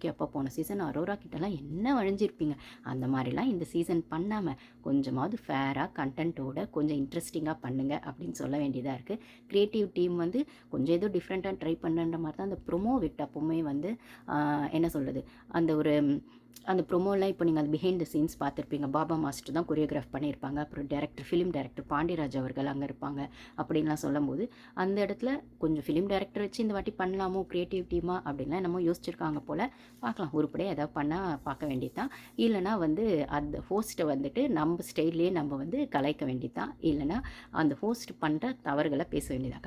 Okay அப்போ போன season Arora கிட்டலாம் என்ன வழிஞ்சிருப்பீங்க, அந்த மாதிரிலாம் இந்த சீசன் பண்ணாமல் கொஞ்சமாவது ஃபேராக கண்டென்ட்டோட கொஞ்சம் இன்ட்ரெஸ்டிங்காக பண்ணுங்கள் அப்படின்னு சொல்ல வேண்டியதாக இருக்குது. க்ரியேட்டிவ் டீம் வந்து கொஞ்சம் ஏதோ டிஃப்ரெண்ட்டாக ட்ரை பண்ணுன்ற மாதிரி தான் அந்த ப்ரொமோ விட்டப்போவுமே வந்து என்ன சொல்கிறது, அந்த ஒரு அந்த ப்ரொமோலாம் இப்போ நீங்கள் அது பிஹைண்ட் த சீன்ஸ் பார்த்துருப்பீங்க. பாபா மாஸ்டர் தான் கொரியோகிராஃப் பண்ணியிருப்பாங்க. அப்புறம் ஃபிலிம் டைரக்டர் பாண்டியராஜ் அவர்கள் அங்கே இருப்பாங்க அப்படின்லாம் சொல்லும்போது, அந்த இடத்துல கொஞ்சம் ஃபிலிம் டைரக்டர் வச்சு இந்த வாட்டி பண்ணலாமோ க்ரியேட்டிவ் டீமாக அப்படின்லாம் என்னமோ யோசிச்சிருக்காங்க போல். பார்க்கலாம், உருப்படியாக ஏதாவது பண்ணால் பார்க்க வேண்டியது தான். இல்லைனா வந்து அந்த ஹோஸ்ட்டை வந்துட்டு நம்ம ஸ்டைல்லே நம்ம வந்து கலாய்க்க வேண்டியது தான். இல்லைனா அந்த ஹோஸ்ட் பண்ணுற தவறுகளை பேச வேண்டியதான்.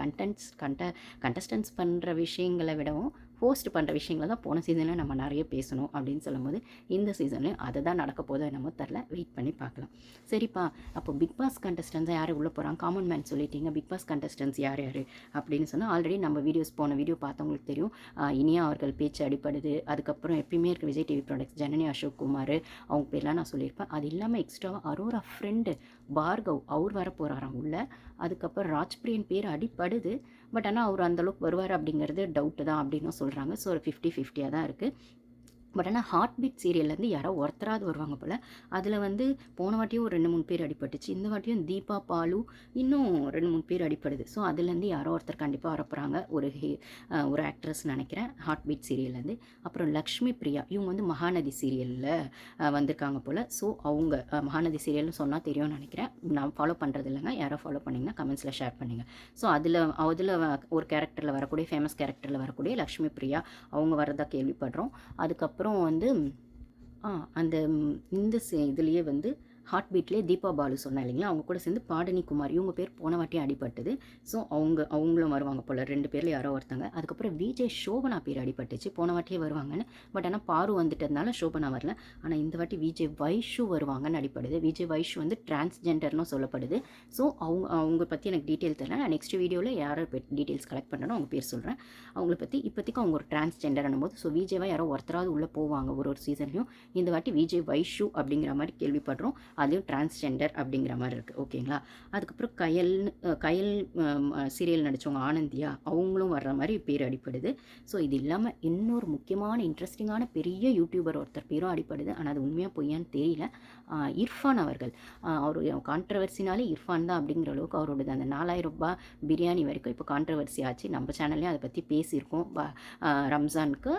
கண்டஸ்டன்ஸ் பண்ணுற விஷயங்களை விடவும் ஹோஸ்ட் பண்ணுற விஷயங்களை தான் போன சீசனில் நம்ம நிறைய பேசணும் அப்படின்னு சொல்லும்போது, இந்த சீசன்லேயும் அதை தான் நடக்க போதோ என்னமோ தெரில, வெயிட் பண்ணி பார்க்கலாம். சரிப்பா, அப்போ பிக் பாஸ் கண்டஸ்டன்ஸாக யார் உள்ளே போகிறாங்க, காமன் மேன் சொல்லிட்டீங்க. பிக் பாஸ் கண்டஸ்டன்ஸ் யார் யார் அப்படின்னு சொன்னால், ஆல்ரெடி நம்ம போன வீடியோ பார்த்தவங்களுக்கு தெரியும். இனியா அவர்கள் பேச்சு அடிப்படுது. அதுக்கப்புறம் எப்பயுமே இருக்க விஜய் டிவி ப்ராடக்ட்ஸ் ஜனனி அசோக் குமார், அவங்க பேர்லாம் நான் சொல்லியிருப்பேன். அது இல்லாமல் எக்ஸ்ட்ராவாக அரோரா ஃப்ரெண்டு பார்கவ் அவர் வர போகிறாராம் உள்ள. அதுக்கப்புறம் ராஜ்பிரியன் பேர் அடிப்படுது. பட் ஆனால் அவர் அந்தளவுக்கு வருவார் அப்படிங்கிறது டவுட்டு தான் அப்படின்னு சொல்கிறாங்க. ஸோ ஒரு 50-50 தான் இருக்குது. பட் ஆனால் ஹார்ட் பீட் சீரியல்லேருந்து யாரோ ஒருத்தராவது வருவாங்க போல். அதில் வந்து போன வாட்டியும் ஒரு 2-3 பேர் அடிபட்டுச்சு. இந்த வாட்டியும் தீபா பாலு இன்னும் 2-3 பேர் அடிப்படுது. ஸோ அதுலேருந்து யாரோ ஒருத்தர் கண்டிப்பாக வரப்போகிறாங்க. ஒரு ஆக்ட்ரஸ் நினைக்கிறேன் ஹார்ட் பீட் சீரியல்லேருந்து. அப்புறம் லக்ஷ்மி பிரியா, இவங்க வந்து மகாநதி சீரியலில் வந்திருக்காங்க போல். ஸோ அவங்க மகாநதி சீரியல்னு சொன்னால் தெரியும்னு நினைக்கிறேன். நான் ஃபாலோ பண்ணுறது இல்லைங்க, யாரோ ஃபாலோ பண்ணிங்கன்னா கமெண்ட்ஸில் ஷேர் பண்ணுங்கள். ஸோ அதில் ஒரு கேரக்டரில் வரக்கூடிய ஃபேமஸ் கேரக்டரில் வரக்கூடிய லக்ஷ்மி பிரியா அவங்க வரதா கேள்விப்படுறோம். அதுக்கப்புறம் வந்து அந்த இந்த இதுலேயே வந்து ஹார்ட் பீட்லேயே தீபா பாலு சொன்னேன் இல்லைங்களா, அவங்க கூட சேர்ந்து பாடனி குமார், இவங்க பேர் போன வாட்டியும் அடிபட்டது. ஸோ அவங்களும் வருவாங்க போல். 2 பேரில் யாரோ ஒருத்தங்க. அதுக்கப்புறம் விஜய் சோபனா பேர் அடிபட்டுச்சு. போன வாட்டியே வருவாங்கன்னு. பட் ஆனால் பாரு வந்துட்டதுனால சோபனா வரல. ஆனால் இந்த வாட்டி விஜய் வைஷு வருவாங்கன்னு அடிப்படுது. விஜய் வைஷு வந்து டிரான்ஸ்ஜெண்டர்னு சொல்லப்படுது. ஸோ அவங்க பற்றி எனக்கு டீட்டெயில் தெரியல. நான் நெக்ஸ்ட் வீடியோவில் யாரோ டீட்டெயில்ஸ் கலெக்ட் பண்ணுறேன், அவங்க பேர் சொல்கிறேன். அவங்கள பற்றி இப்போதைக்கு அவங்க ஒரு டிரான்ஸ்ஜெண்டர் போது ஸோ விஜயவா யாரோ ஒருத்தராவது உள்ளே போவாங்க ஒரு சீசன்லையும். இந்த வாட்டி விஜய் வைஷு அப்படிங்கிற மாதிரி கேள்விப்படுறோம். அதுவும் டிரான்ஸ்ஜெண்டர் அப்படிங்கிற மாதிரி இருக்குது. ஓகேங்களா. அதுக்கப்புறம் கயல் சீரியல் நடித்தவங்க ஆனந்தியா, அவங்களும் வர்ற மாதிரி பேர் அடிப்படுது. ஸோ இது இல்லாமல் இன்னொரு முக்கியமான இன்ட்ரெஸ்டிங்கான பெரிய யூடியூபர் ஒருத்தர் பேரும் அடிப்படுது. ஆனால் அது உண்மையாக பொய்யான்னு தெரியல. இர்ஃபான் அவர்கள், அவர் கான்ட்ரவர்சினாலே இர்ஃபான் தான் அப்படிங்கிற அளவுக்கு அவரோடது அந்த 4000 ரூபாய் பிரியாணி வரைக்கும் இப்போ கான்ட்ரவர்சி ஆச்சு. நம்ம சேனல்லையும் அதை பற்றி பேசியிருக்கோம். ரம்ஜானுக்கு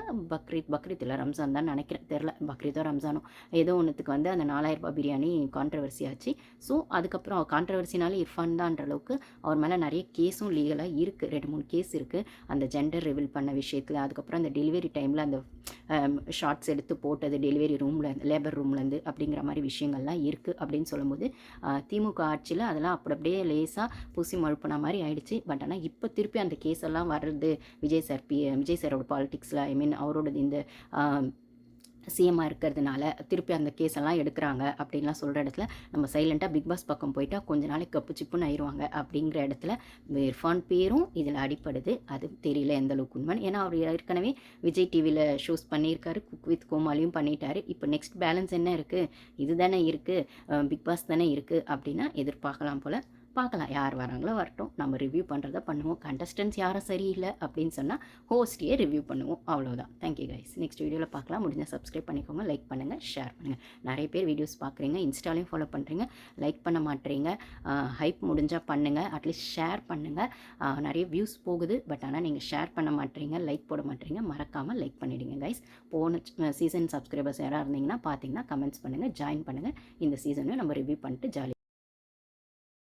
பக்ரீத் இல்லை ரம்ஜான் தான் நினைக்கிறேன், தெரில பக்ரீத்தோ ரம்ஜானோ ஏதோ ஒன்றுத்துக்கு வந்து அந்த 4000 ரூபாய் பிரியாணி கான்ட்ரவர்சி ஆச்சு. ஸோ அதுக்கப்புறம் கான்ட்ரவர்சினாலே இர்ஃபான் தான்ற அளவுக்கு அவர் மேலே நிறைய கேஸும் லீகலாக இருக்குது. 2-3 கேஸ் இருக்குது அந்த ஜெண்டர் ரிவீல் பண்ண விஷயத்தில். அதுக்கப்புறம் அந்த டெலிவரி டைமில் அந்த ஷார்ட்ஸ் எடுத்து போட்டது டெலிவரி ரூமில் லேபர் ரூம்லேருந்து அப்படிங்கிற மாதிரி விஷயங்கள்லாம் இருக்குது அப்படின்னு சொல்லும்போது, திமுக ஆட்சியில் அதெல்லாம் அப்படியே லேசாக பூசி மழுப்பின மாதிரி ஆயிடுச்சு. பட் ஆனால் இப்போ திருப்பி அந்த கேஸ் எல்லாம் வர்றது விஜய் சாரோட பாலிடிக்ஸில், அவரோடது இந்த சிஎம்மாக இருக்கிறதுனால திருப்பி அந்த கேஸ் எல்லாம் எடுக்கிறாங்க அப்படின்லாம் சொல்கிற இடத்துல நம்ம சைலண்ட்டாக பிக் பாஸ் பக்கம் போயிட்டால் கொஞ்ச நாளைக்கு கப்பு சிப்புன்னு ஆயிடுவாங்க. அப்படிங்கிற இடத்துல இர்ஃபான் பேரும் இதில் அடிப்படுது. அது தெரியல எந்த அளவுக்கு உண்மை. ஏன்னா அவர் ஏற்கனவே விஜய் டிவியில் ஷோஸ் பண்ணியிருக்காரு, குக் வித் கோமாளியும் பண்ணிட்டாரு. இப்போ நெக்ஸ்ட் பேலன்ஸ் என்ன இருக்குது, இது தானே இருக்குது, பிக் பாஸ் தானே இருக்குது அப்படின்னா எதிர்பார்க்கலாம் போல். பார்க்கலாம், யார் வராங்களோ வரட்டும், நம்ம ரிவ்யூ பண்ணுறதை பண்ணுவோம். கண்டஸ்டன்ஸ் யாரும் சரியில்லை அப்படின்னு சொன்னால் ஹோஸ்டையே ரிவ்யூ பண்ணுவோம், அவ்வளோதான். Thank you guys. நெக்ஸ்ட் வீடியோவில் பார்க்கலாம். முடிஞ்சால் சப்ஸ்கிரைப் பண்ணிக்கோங்க, லைக் பண்ணுங்கள், ஷேர் பண்ணுங்கள். நிறைய பேர் வீடியோஸ் பார்க்குறீங்க, இன்ஸ்டாலையும் ஃபாலோ பண்ணுறீங்க, லைக் பண்ண மாட்டேறீங்க. ஹைப் முடிஞ்சால் பண்ணுங்கள், அட்லீஸ்ட் ஷேர் பண்ணுங்கள். நிறைய வியூஸ் போகுது, பட் ஆனால் நீங்கள் ஷேர் பண்ண மாட்டேறீங்க, லைக் போட மாட்டேறீங்க. மறக்காமல் லைக் பண்ணிவிடுங்க கைஸ். போன சீசன் சப்ஸ்கிரைபர்ஸ் யாராக இருந்தீங்கன்னா பார்த்தீங்கன்னா கமெண்ட்ஸ் பண்ணுங்கள், ஜாயின் பண்ணுங்கள். இந்த சீசனையும் நம்ம ரிவ்யூ பண்ணிட்டு ஜாலி